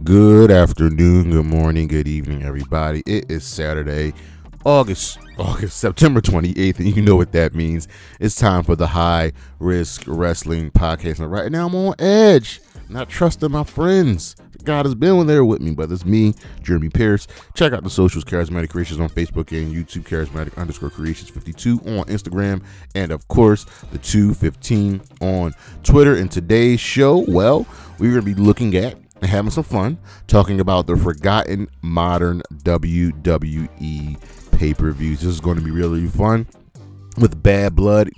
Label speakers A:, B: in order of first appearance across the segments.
A: Good afternoon, good morning, good evening, everybody. It is Saturday, September 28th, and you know what that means. It's time for the High Risk Wrestling Podcast. And right now I'm on edge, not trusting my friends. God has been there with me, but it's me, Jeremy Pierce. Check out the socials, Charismatic Creations on Facebook and YouTube, Charismatic_Creations52 on Instagram, and of course, the 215 on Twitter. In today's show, well, we're going to be looking at and having some fun talking about the forgotten modern WWE pay-per-views. This is going to be really fun with Bad Blood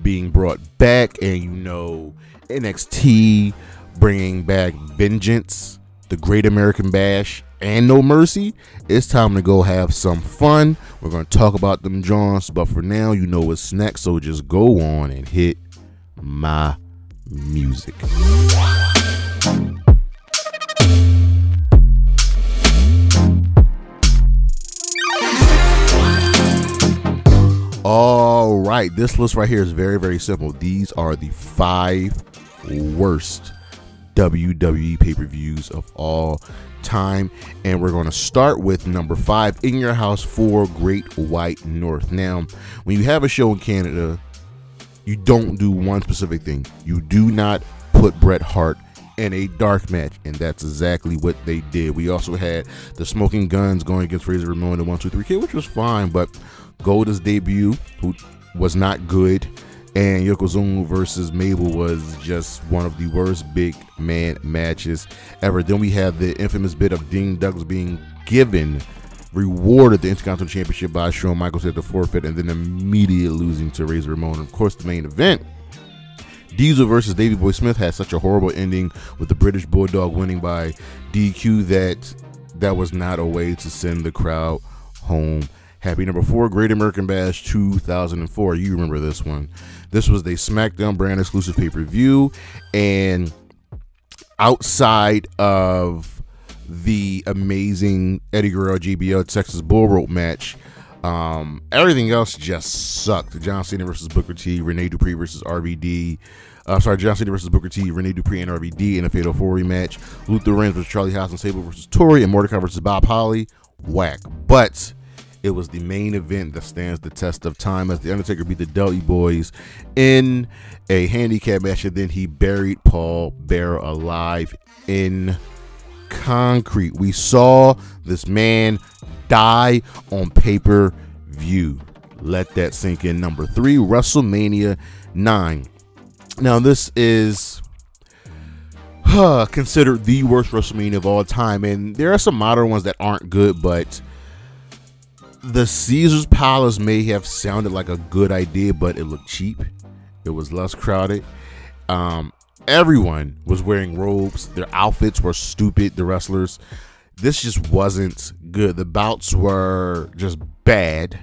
A: being brought back, and you know, NXT bringing back Vengeance, the Great American Bash, and No Mercy. It's time to go have some fun. We're going to talk about them Johns, but for now, you know what's next, so just go on and hit my music. All right, this list right here is very, very simple. These are the 5 worst WWE pay-per-views of all time, and we're going to start with number 5, In Your House 4, Great White North. Now, when you have a show in Canada, you don't do one specific thing. You do not put Bret Hart in a dark match, and that's exactly what they did. We also had the Smoking Guns going against Razor Ramon and 1-2-3 Kid, which was fine, but Golda's debut, who was not good, and Yokozuna versus Mabel was just one of the worst big man matches ever. Then we have the infamous bit of Dean Douglas being rewarded the Intercontinental Championship by Shawn Michaels at the forfeit, and then immediately losing to Razor Ramon. And of course, the main event, Diesel versus Davey Boy Smith, had such a horrible ending with the British Bulldog winning by DQ that was not a way to send the crowd home happy. Number 4, Great American Bash 2004. You remember this one. This was the SmackDown brand exclusive pay-per-view, and outside of the amazing Eddie Guerrero JBL Texas Bull Rope match, everything else just sucked. John Cena versus Booker T, Rene Dupree versus RVD. John Cena versus Booker T, Rene Dupree and RVD in a Fatal 4-Way match. Luther Reigns versus Charlie Haas and Sable versus Tori, and Mordecai versus Bob Holly. Whack. But it was the main event that stands the test of time, as The Undertaker beat the Dudley Boys in a handicap match, and then he buried Paul Bearer alive in concrete. We saw this man die on pay-per-view. Let that sink in. Number 3, WrestleMania 9. Now, this is considered the worst WrestleMania of all time, and there are some modern ones that aren't good, but the Caesar's Palace may have sounded like a good idea, but it looked cheap. It was less crowded. Everyone was wearing robes. Their outfits were stupid, the wrestlers. This just wasn't good. The bouts were just bad.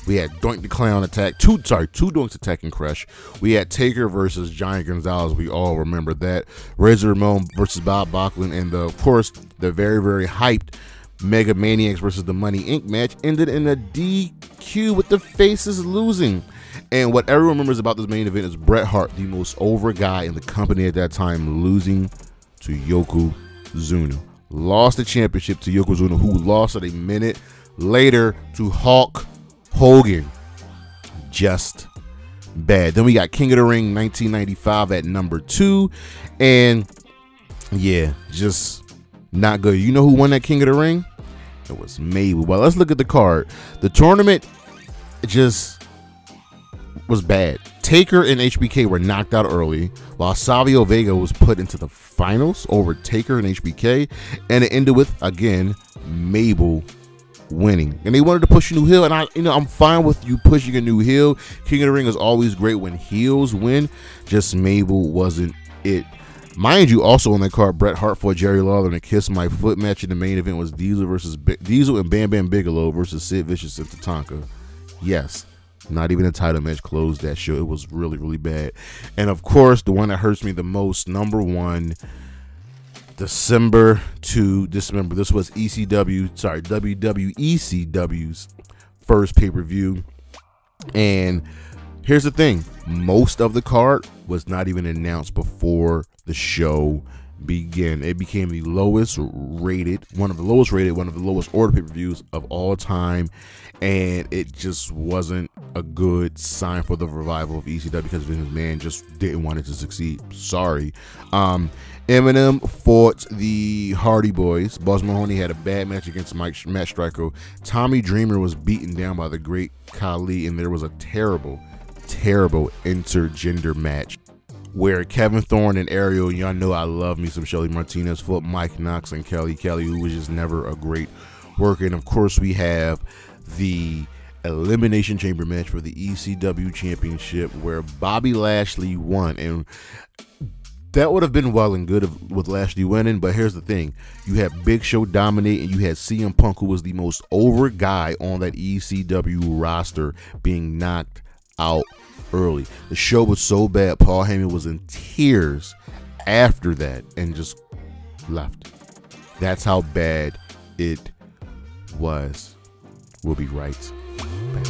A: We had Doink the Clown attack, two Doinks attack and Crush. We had Taker versus Giant Gonzalez. We all remember that. Razor Ramon versus Bob Backlund, and of course, the very, very hyped Mega Maniacs versus the Money Inc. match ended in a DQ with the faces losing. And what everyone remembers about this main event is Bret Hart, the most over guy in the company at that time, losing to Yokozuna. Lost the championship to Yokozuna, who lost it a minute later to Hulk Hogan. Just bad. Then we got King of the Ring 1995 at number 2. And yeah, just not good. You know who won that King of the Ring? It was Mabel. Well, let's look at the card. The tournament just was bad. Taker and HBK were knocked out early, while Savio Vega was put into the finals over Taker and HBK, and it ended with, again, Mabel winning. And they wanted to push a new heel, and I'm fine with you pushing a new heel. King of the Ring is always great when heels win. Just Mabel wasn't it. Mind you, also on that card, Bret Hart fought Jerry Lawler in a Kiss My Foot match, and the main event was Diesel and Bam Bam Bigelow versus Sid Vicious and Tatanka. Yes, not even a title match closed that show. It was really, really bad. And of course, the one that hurts me the most, number 1, December to December. This was WWECW's first pay-per-view. And here's the thing. Most of the card was not even announced before the show begin. It became the lowest rated, one of the lowest order pay-per-views of all time, and it just wasn't a good sign for the revival of ECW because Vince McMahon just didn't want it to succeed. Sorry. Eminem fought the Hardy Boys. Boss Mahoney had a bad match against Matt Striker. Tommy Dreamer was beaten down by the Great Khali, and there was a terrible intergender match where Kevin Thorne and Ariel, y'all know I love me some Shelly Martinez, fought Mike Knox and Kelly, who was just never a great worker. And of course, we have the Elimination Chamber match for the ECW Championship where Bobby Lashley won. And that would have been well and good with Lashley winning, but here's the thing. You had Big Show dominate, and you had CM Punk, who was the most over guy on that ECW roster, being knocked out early. The show was so bad, Paul Heyman was in tears after that and just left. That's how bad it was. We'll be right back.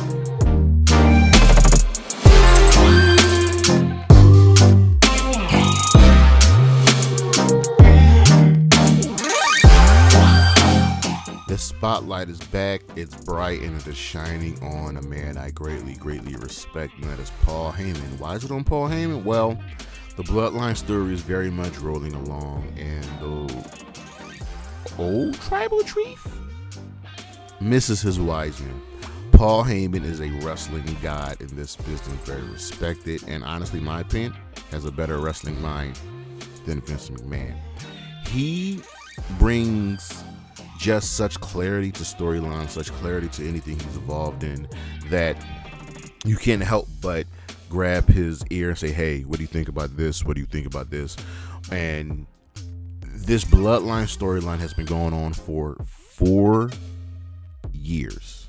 A: The spotlight is back, it's bright, and it is shining on a man I greatly respect, and that is Paul Heyman. Why is it on Paul Heyman? Well, the Bloodline story is very much rolling along, and the old tribal chief misses his wise men. Paul Heyman is a wrestling god in this business, very respected, and honestly, in my opinion, has a better wrestling mind than Vince McMahon. He brings just such clarity to storylines, such clarity to anything he's involved in, that you can't help but grab his ear and say, hey, what do you think about this? What do you think about this? And this Bloodline storyline has been going on for 4 years,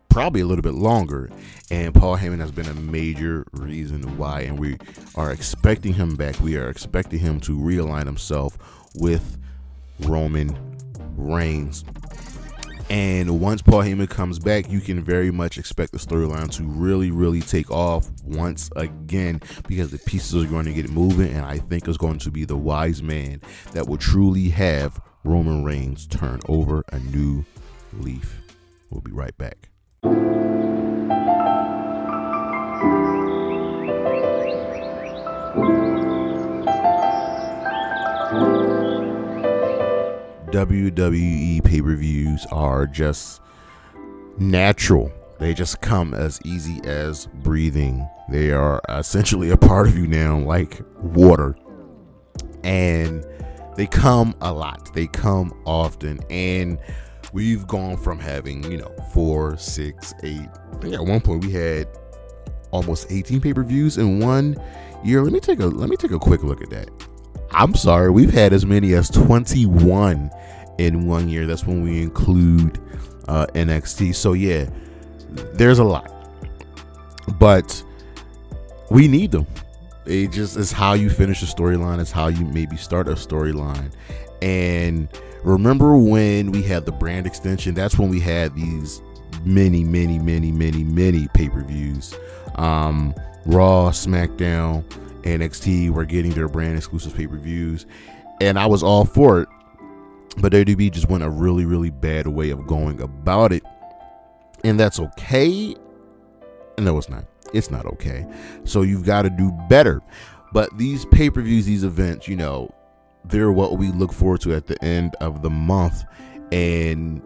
A: probably a little bit longer, and Paul Heyman has been a major reason why, and we are expecting him back. We are expecting him to realign himself with Roman Reigns. And once Paul Heyman comes back, you can very much expect the storyline to really take off once again, because the pieces are going to get moving, and I think it's going to be the wise man that will truly have Roman Reigns turn over a new leaf. We'll be right back. WWE pay-per-views are just natural. They just come as easy as breathing. They are essentially a part of you now, like water. And they come a lot. They come often. And we've gone from having, 4, 6, 8. I think at one point we had almost 18 pay-per-views in 1 year. Let me take a quick look at that. I'm sorry, we've had as many as 21 in 1 year. That's when we include NXT. So yeah, there's a lot, but we need them. It just is how you finish a storyline. It's how you maybe start a storyline. And remember when we had the brand extension? That's when we had these many pay-per-views. Raw, SmackDown, NXT were getting their brand exclusive pay-per-views, and I was all for it, but WWE just went a really bad way of going about it, and that's okay. No, it's not okay. So you've got to do better. But these pay-per-views, these events, they're what we look forward to at the end of the month, and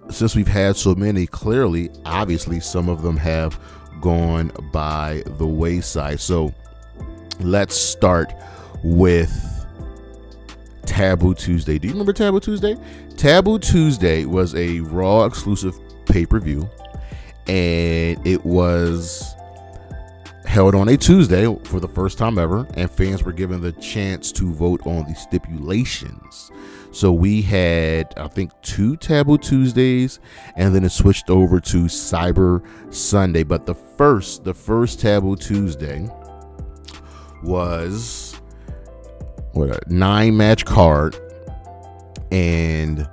A: since we've had so many, clearly, obviously, some of them have gone by the wayside. So let's start with Taboo Tuesday. Do you remember Taboo Tuesday? Taboo Tuesday was a Raw exclusive pay-per-view, and it was held on a Tuesday for the first time ever, and fans were given the chance to vote on the stipulations. So we had, I think, 2 Taboo Tuesdays, and then it switched over to Cyber Sunday. But the first Taboo Tuesday was a 9-match card, and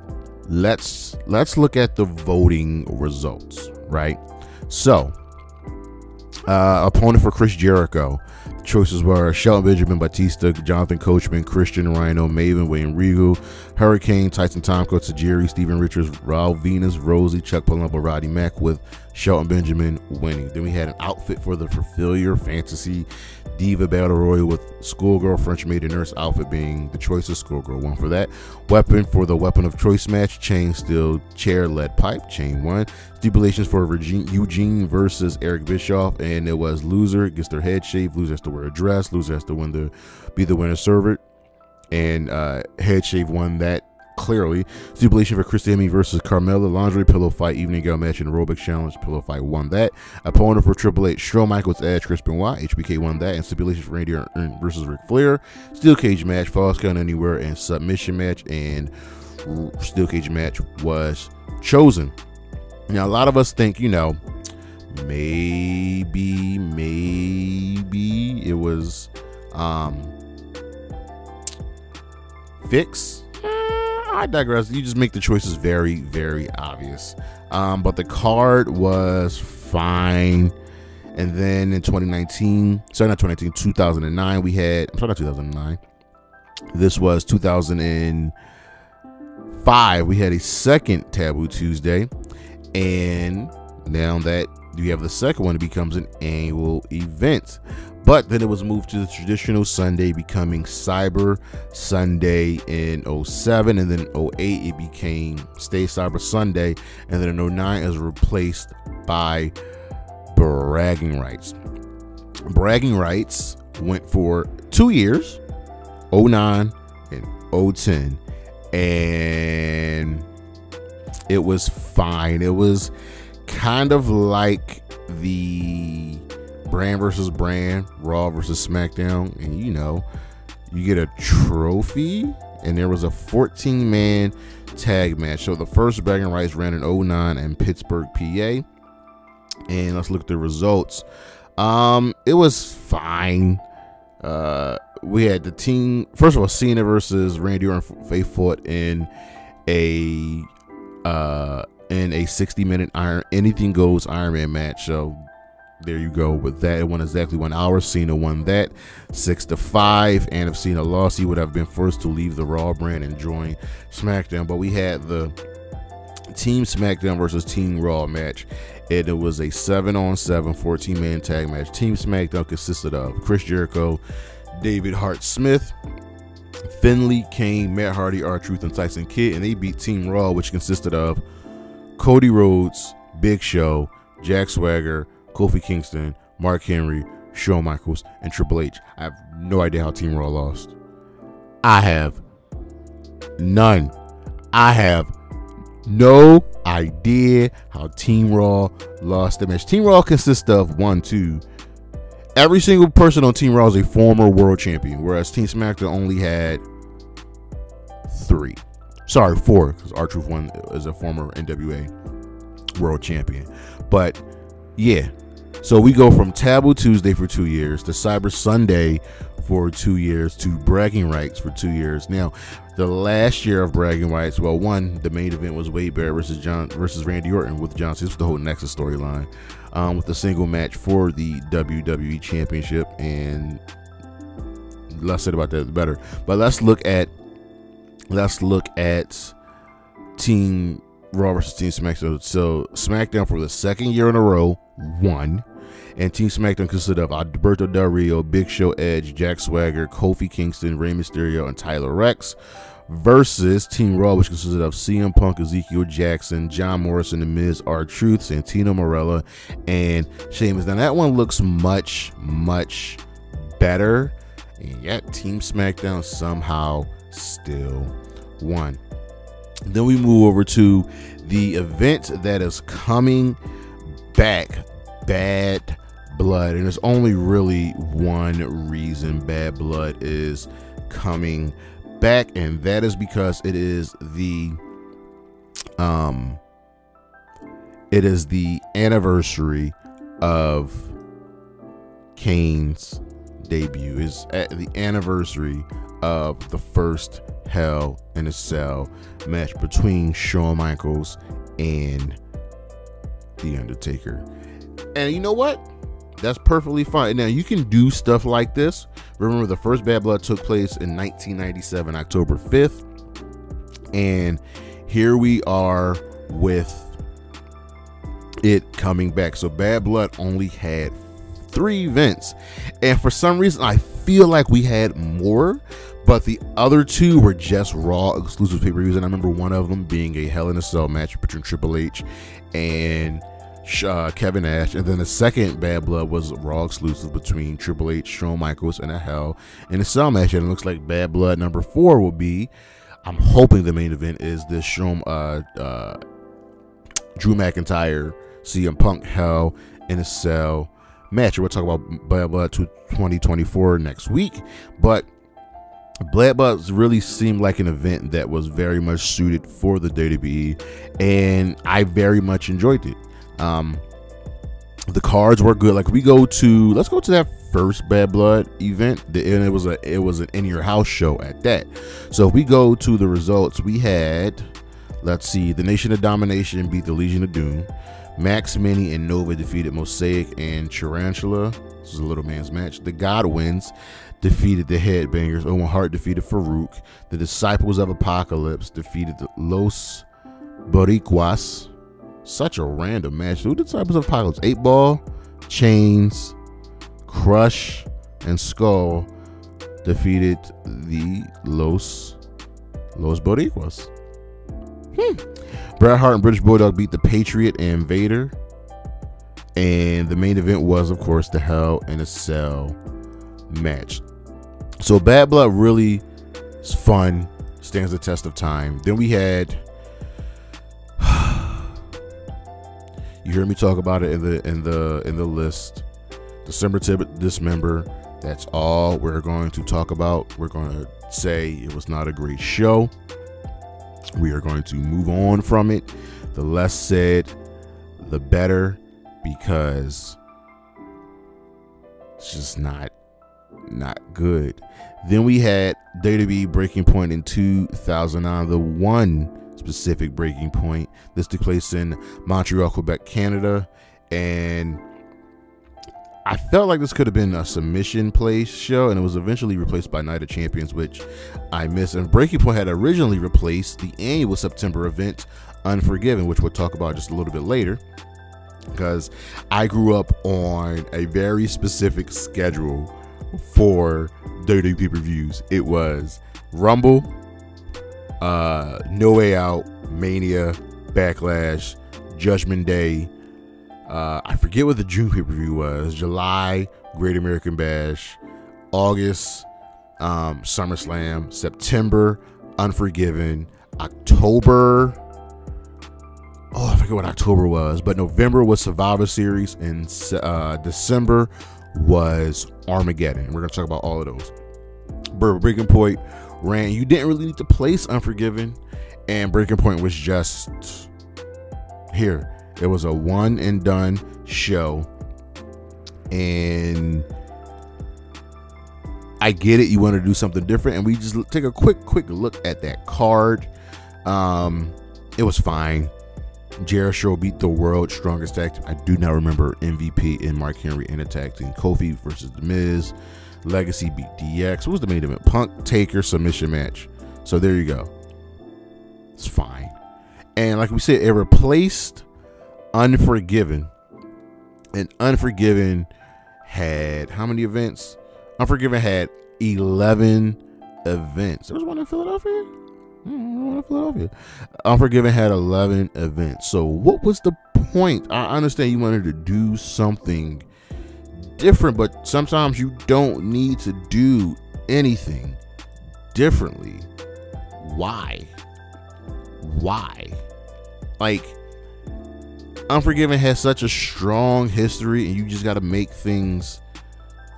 A: let's look at the voting results, right? So opponent for Chris Jericho, choices were Shelton Benjamin, Batista, Jonathan Coachman, Christian, Rhino, Maven, Wayne Regal, Hurricane, Tyson Tomko, Tajiri, Steven Richards, Raul Venus, Rosie, Chuck Palumbo, Roddy Mack, with Shelton Benjamin winning. Then we had an outfit for the Familiar Fantasy Diva Battle Royal with Schoolgirl, French Maiden Nurse outfit being the choices. Schoolgirl won for that. Weapon for the Weapon of Choice match, Chain, Steel, Chair, Lead Pipe, Chain won. Stipulations for Eugene versus Eric Bischoff, and it was loser gets their head shaved, loser has to wear a dress, loser has to be the winner servant, and head shave won that clearly. Stipulation for Chris Sammy versus Carmella, lingerie pillow fight, evening gown match, and aerobic challenge, pillow fight won that. Opponent for Triple H, Shawn Michaels, Edge, Chris Benoit, HBK won that. And stipulation for Randy Orton versus Ric Flair, steel cage match, falls count anywhere, and submission match, and steel cage match was chosen. Now a lot of us think, you know, maybe it was Fix. I digress. You just make the choices very, very obvious. But the card was fine. And then in 2009, we had, I'm sorry, not 2009. This was 2005. We had a second Taboo Tuesday. And now that you have the second one, it becomes an annual event. But then it was moved to the traditional Sunday, becoming Cyber Sunday in 07, and then in 08 it became Stay Cyber Sunday, and then in 09 it was replaced by Bragging Rights. Bragging Rights went for 2 years, 09 and 010, and it was fine. It was kind of like the brand versus brand, Raw versus SmackDown, and you know, you get a trophy, and there was a 14-man tag match. So the first Bragging Rights ran in 09 in Pittsburgh, PA, and let's look at the results. It was fine. We had the team, first of all, Cena versus Randy Orton. They fought in a 60-minute anything goes Iron Man match. So there you go with that. It won exactly 1 hour. Cena won that 6-5, and if Cena lost, he would have been first to leave the Raw brand and join SmackDown. But we had the Team SmackDown versus Team Raw match, and it was a 7-on-7 14-man tag match. Team SmackDown consisted of Chris Jericho, David Hart Smith, Finley, Kane, Matt Hardy, R-Truth, and Tyson Kidd, and they beat Team Raw, which consisted of Cody Rhodes, Big Show, Jack Swagger, Kofi Kingston, Mark Henry, Shawn Michaels, and Triple H. I have no idea how Team Raw lost. I have none. I have no idea how Team Raw lost the match. Team Raw consists of every single person on Team Raw is a former world champion, whereas Team SmackDown only had 4, because R-Truth one is a former NWA world champion. But yeah, so we go from Taboo Tuesday for 2 years to Cyber Sunday for 2 years to Bragging Rights for 2 years. Now, the last year of Bragging Rights, well, the main event was Wade Barrett versus Randy Orton with John Cena. This was the whole Nexus storyline, with a single match for the WWE Championship. And less said about that, the better. But let's look at Team Raw versus Team SmackDown. So SmackDown for the second year in a row won, and Team SmackDown consisted of Alberto Del Rio, Big Show, Edge, Jack Swagger, Kofi Kingston, Rey Mysterio, and Tyler Rex, versus Team Raw, which consisted of CM Punk, Ezekiel Jackson, John Morrison, The Miz, R-Truth, Santino Marella, and Sheamus. Now that one looks much, much better, and yet Team SmackDown somehow still won. Then we move over to the event that is coming back, Bad Blood, and there's only really one reason Bad Blood is coming back, and that is because it is the anniversary of Kane's debut. Is at the anniversary of the first Hell in a Cell match between Shawn Michaels and The Undertaker. And you know what? That's perfectly fine. Now, you can do stuff like this. Remember, the first Bad Blood took place in 1997, October 5th. And here we are with it coming back. So Bad Blood only had 3 events. And for some reason, I feel like we had more. But the other 2 were just Raw exclusive pay-per-views. And I remember one of them being a Hell in a Cell match between Triple H and Kevin Nash. And then the second Bad Blood was Raw exclusive between Triple H, Shawn Michaels, and a Hell in a Cell match. And it looks like Bad Blood number 4 will be, I'm hoping the main event is this Drew McIntyre, CM Punk, Hell in a Cell match. We'll talk about Bad Blood 2024 next week. But Bad Blood really seemed like an event that was very much suited for the WWE, and I very much enjoyed it. The cards were good. Like, let's go to that first Bad Blood event, and it was an in your house show at that. So if we go to the results, we had, let's see, the Nation of Domination beat the Legion of Doom. Max Mini and Nova defeated Mosaic and Tarantula. This was a little man's match. The Godwins defeated the Headbangers. Owen Hart defeated Farouk. The Disciples of Apocalypse defeated the Los Boricuas. Such a random match. Who Disciples of Apocalypse? 8 Ball, Chains, Crush, and Skull defeated the Los Boricuas. Bret Hart and British Bulldog beat the Patriot and Vader. And the main event was, of course, the Hell in a Cell match. So Bad Blood really is fun, stands the test of time. Then we had, you heard me talk about it in the list, December to Dismember. That's all we're going to talk about. We're going to say it was not a great show. We are going to move on from it. The less said, the better, because it's just not good. Then we had WWE Breaking Point in 2009, the one specific breaking point. This took place in Montreal, Quebec, Canada, and I felt like this could have been a submission place show, and it was eventually replaced by Night of Champions, which I missed. And Breaking Point had originally replaced the annual September event, Unforgiven, which we'll talk about just a little bit later, because I grew up on a very specific schedule for WWE pay-per-views. It was Rumble, No Way Out, Mania, Backlash, Judgment Day. I forget what the June pay-per-view was. July, Great American Bash. August, SummerSlam. September, Unforgiven. October, I forget what October was, but November was Survivor Series, and December was Armageddon. We're going to talk about all of those. Breaking Point ran. You didn't really need to place Unforgiven, and Breaking Point was just here. It was a one and done show, and I get it. You want to do something different, and we just take a quick look at that card. It was fine. Jericho beat the World's Strongest Tag Team. I do not remember MVP and Mark Henry in a tag team. Kofi versus The Miz. Legacy beat DX. What was the main event? Punk Taker submission match. So there you go. It's fine. And like we said, it replaced Unforgiven. And Unforgiven had how many events? Unforgiven had 11 events. There was one in Philadelphia? Unforgiven had 11 events. So what was the point? I understand you wanted to do something different, but sometimes you don't need to do anything differently. Why? Like, Unforgiven has such a strong history, and you just got to make things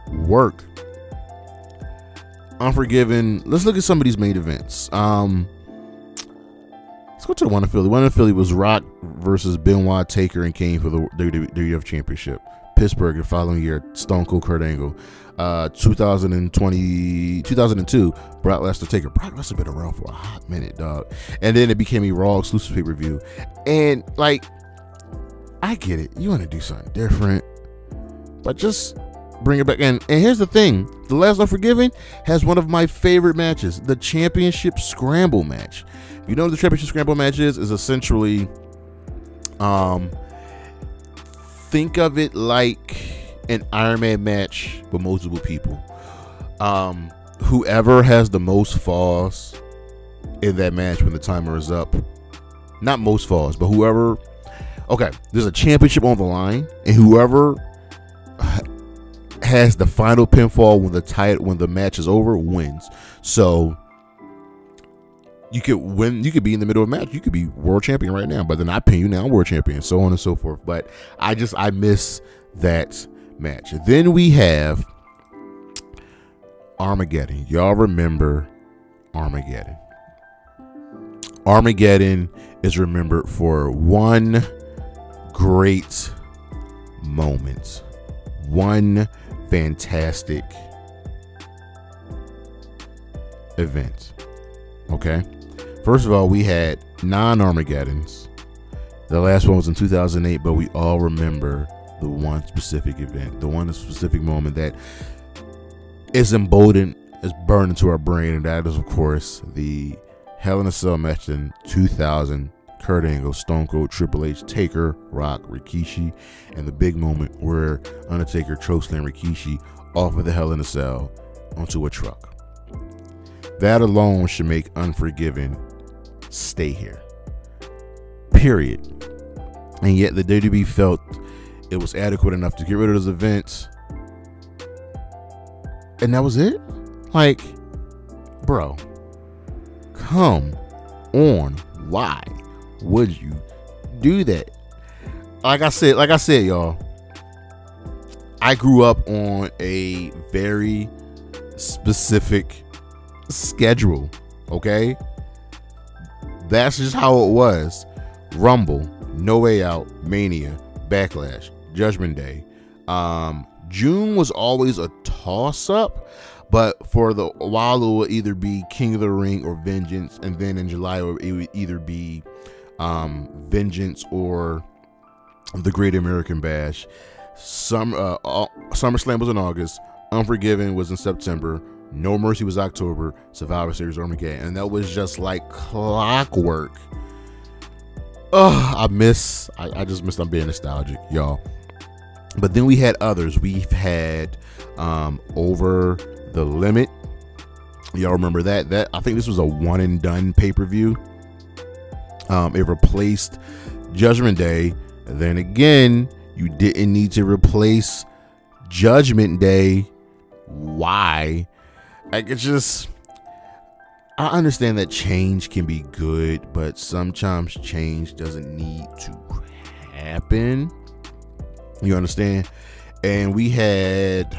A: work. Unforgiven. Let's look at some of these main events. Let's go to the one in Philly. One in Philly was Rock versus Benoit, Taker, and Kane for the WWF Championship. Pittsburgh the following year, Stone Cold Kurt Angle. 2002, Brock Lesnar, Taker. Brock Lesnar been around for a hot minute, dog. And then it became a Raw exclusive pay-per-view. And like, I get it. You want to do something different. but just bring it back. And here's the thing, The Last Unforgiven has one of my favorite matches, the Championship Scramble match. You know what the Championship Scramble match is essentially, think of it like an Iron Man match with multiple people. Whoever has the most falls in that match when the timer is up, not most falls, but whoever, okay, there's a championship on the line, and whoever has the final pinfall when the match is over wins. So you could win, you could be in the middle of a match, you could be world champion right now, but then I pin you, now I'm world champion, so on and so forth. But I miss that match. Then we have Armageddon. Y'all remember Armageddon? Armageddon is remembered for one great moment, one fantastic event. Okay, first of all, we had 9 Armageddons. The last one was in 2008, but we all remember the one specific event, the one specific moment that is emboldened, is burned into our brain, and that is, of course, the Hell in a Cell match in 2000. Kurt Angle, Stone Cold, Triple H, Taker, Rock, Rikishi, and the big moment where Undertaker chokeslammed Rikishi off of the Hell in a Cell onto a truck. That alone should make Unforgiven stay here. Period. And yet the WWE felt it was adequate enough to get rid of those events, and that was it. Like, bro, come on. Why would you do that? Like I said, y'all, I grew up on a very specific schedule. Okay, that's just how it was. Rumble, No Way Out, Mania, Backlash, Judgment Day. June was always a toss-up, but for the while it would either be King of the Ring or Vengeance, and then in July it would either be Vengeance or the Great American Bash. SummerSlam was in August, Unforgiven was in September, No Mercy was October, Survivor Series, Armageddon, and that was just like clockwork. I just miss I'm being nostalgic, y'all. But then we had others. We've had Over the Limit. Y'all remember that? I think this was a one and done pay-per-view. It replaced Judgment Day. And then again, you didn't need to replace Judgment Day. Why? Like, it's just, I understand that change can be good, but sometimes change doesn't need to happen. You understand? And we had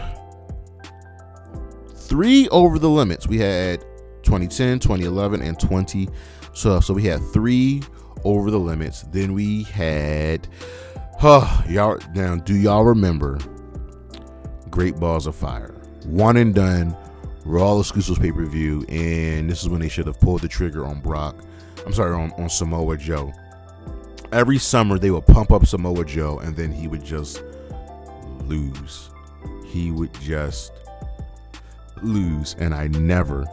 A: 3 Over the Limits. We had 2010, 2011, and 2012. So we had 3 Over the Limits. Then we had, y'all, now, do y'all remember Great Balls of Fire? One and done, Raw exclusive pay-per-view, and this is when they should have pulled the trigger on on Samoa Joe. Every summer they would pump up Samoa Joe, and then he would just lose. He would just lose, and I never,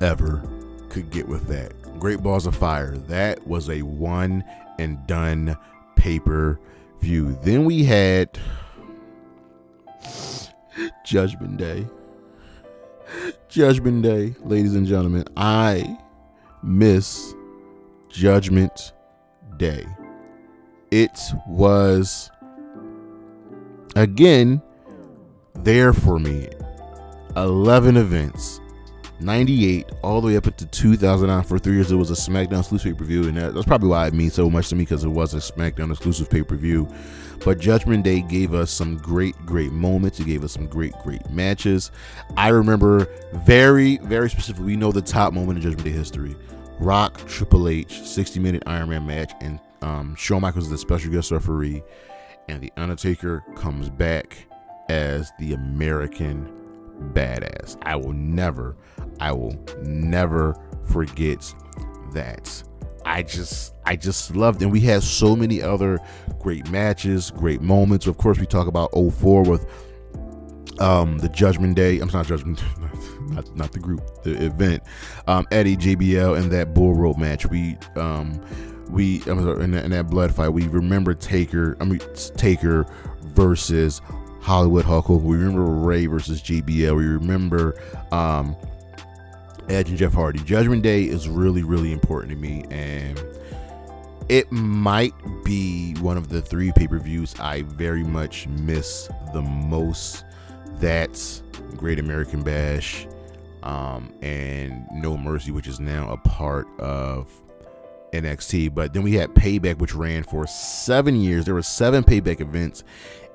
A: ever could get with that. Great Balls of Fire, that was a one and done pay-per-view. Then we had Judgment Day. Judgment Day, ladies and gentlemen. I miss Judgment Day. It was, again, there for me. 11 events, 98 all the way up into 2009. For 3 years it was a SmackDown exclusive pay-per-view, and that's probably why it means so much to me, because it was a SmackDown exclusive pay-per-view. But Judgment Day gave us some great moments. It gave us some great matches. I remember very specifically, we know the top moment in Judgment Day history: Rock, Triple H, 60-minute Iron Man match, and Shawn Michaels is the special guest referee, and The Undertaker comes back as the American Badass. I will never forget that I just loved, and we had so many other great matches, great moments. Of course, we talk about '04 with the Judgment Day. I'm not Judgment, not the group, the event. Eddie, JBL, and that bull rope match. We in that blood fight. We remember Taker versus Hollywood Hulk Hogan. We remember Ray versus JBL. We remember Edge and Jeff Hardy. Judgment Day is really, really important to me, and it might be one of the 3 pay-per-views I very much miss the most. That's Great American Bash and No Mercy, which is now a part of NXT. But then we had Payback, which ran for 7 years. There were 7 Payback events.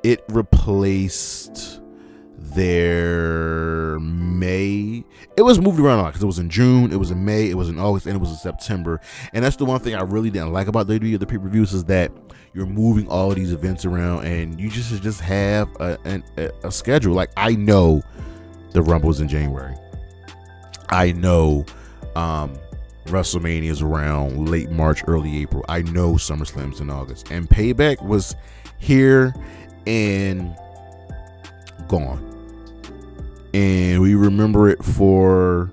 A: It replaced their May. It was moved around a lot because it was in June, it was in May, it was in August, and it was in September. And that's the one thing I really didn't like about WWE, the pay-per-views, is that you're moving all of these events around, and you just have a schedule. Like, I know the Rumble's in January. I know WrestleMania is around late March, early April. I know SummerSlam's in August. And Payback was here and gone. And we remember it for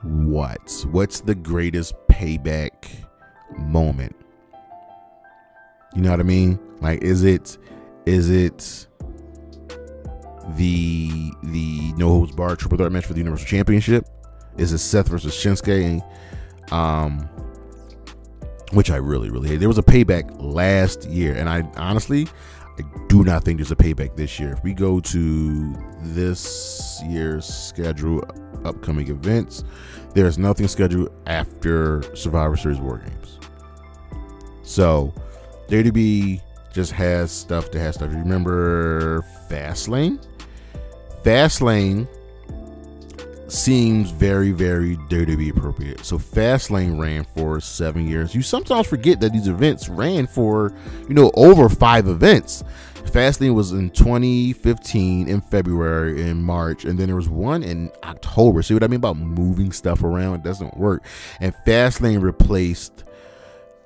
A: what? What's the greatest Payback moment? You know what I mean? Like, is it the no holds barred triple threat match for the Universal Championship? Is it Seth versus Shinsuke? Which I really, really hate. There was a Payback last year, and I do not think there's a Payback this year. If we go to this year's schedule, upcoming events, there's nothing scheduled after Survivor Series War Games. So WWE just has stuff to have stuff. Remember Fastlane? Fastlane seems very, very WWE appropriate. So Fastlane ran for 7 years. You sometimes forget that these events ran for, over 5 events. Fastlane was in 2015 in February, in March, and then there was one in October. See what I mean about moving stuff around? It doesn't work. And Fastlane replaced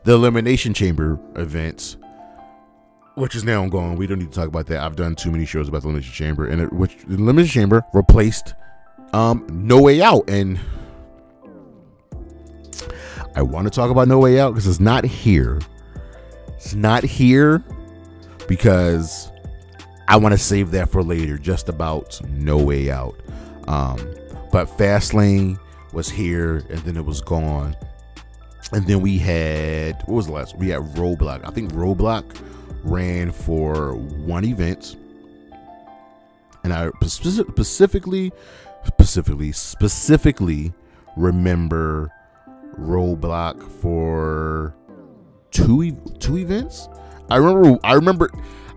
A: the Elimination Chamber events, which is now gone. We don't need to talk about that. I've done too many shows about the Elimination Chamber, and the Elimination Chamber replaced No Way Out. And I want to talk about No Way Out because it's not here. It's not here because I want to save that for later, just about No Way Out. But Fastlane was here, and then it was gone. And then we had, what was the last? We had Roadblock. I think Roadblock ran for 1 event, and I specifically remember Roadblock for two events. I remember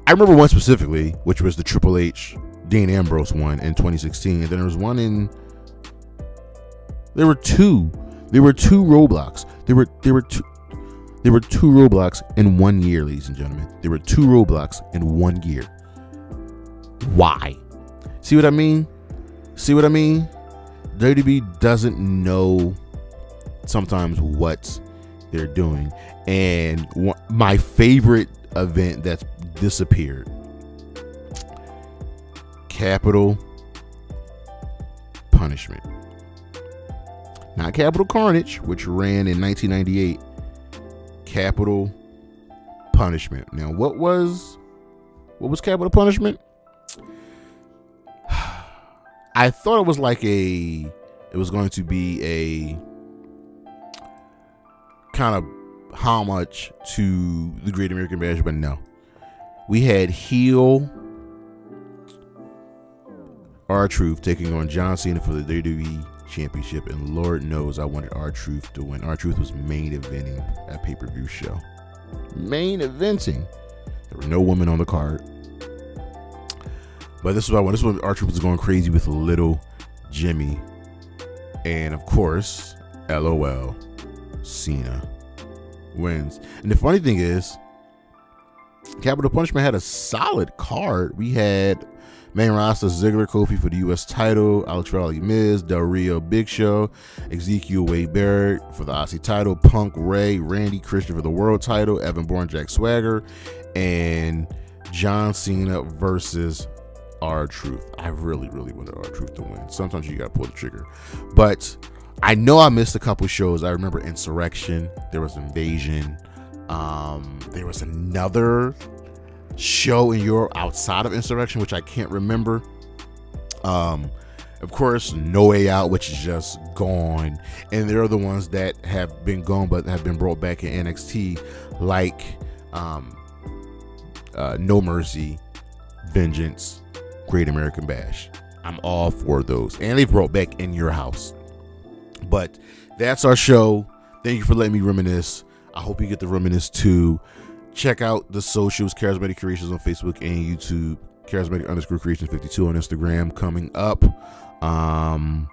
A: one specifically, which was the Triple H Dean Ambrose one in 2016, and then there was one in. There were two Roadblocks. There were two Roadblocks in 1 year, ladies and gentlemen. There were 2 Roadblocks in 1 year. Why? See what I mean? WWE doesn't know sometimes what they're doing. And my favorite event that's disappeared, Capital Punishment. Not Capital Carnage, which ran in 1998. Capital Punishment. Now, what was Capital Punishment? I thought it was going to be a kind of homage to the Great American Bash, but no. We had heel R-Truth taking on John Cena for the WWE Championship, and Lord knows I wanted R-Truth to win. R-Truth was main eventing at pay-per-view show. Main eventing. There were no women on the card. But this is what I want. This is when R-Truth was going crazy with Little Jimmy. And of course, LOL, Cena wins. And the funny thing is, Capital Punishment had a solid card. We had main roster Ziggler, Kofi for the U.S. title, Alex Riley, Miz, Del Rio, Big Show, Ezekiel, Wade Barrett for the Aussie title, Punk, Ray, Randy, Christian for the world title, Evan Bourne, Jack Swagger, and John Cena versus R-Truth. I really wanted R-Truth to win. Sometimes you gotta pull the trigger. But I know I missed a couple shows. I remember Insurrection. There was Invasion. There was another show in Europe outside of Insurrection, which I can't remember. Of course, No Way Out, which is just gone. And there are the ones that have been gone but have been brought back in NXT, like No Mercy, Vengeance, Great American Bash. I'm all for those. And they brought back In Your House. But that's our show. Thank you for letting me reminisce. I hope you get to reminisce too. Check out the socials, Charismatic Creations on Facebook and YouTube, Charismatic_Creations52 on Instagram. Coming up, I'm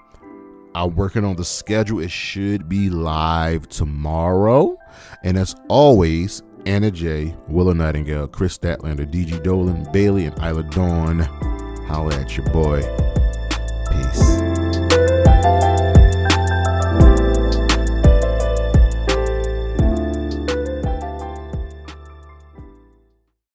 A: working on the schedule. It should be live tomorrow. And as always, Anna J, Willow Nightingale, Chris Statlander, DG Dolan, Bailey, and Isla Dawn. Holla at your boy. Peace.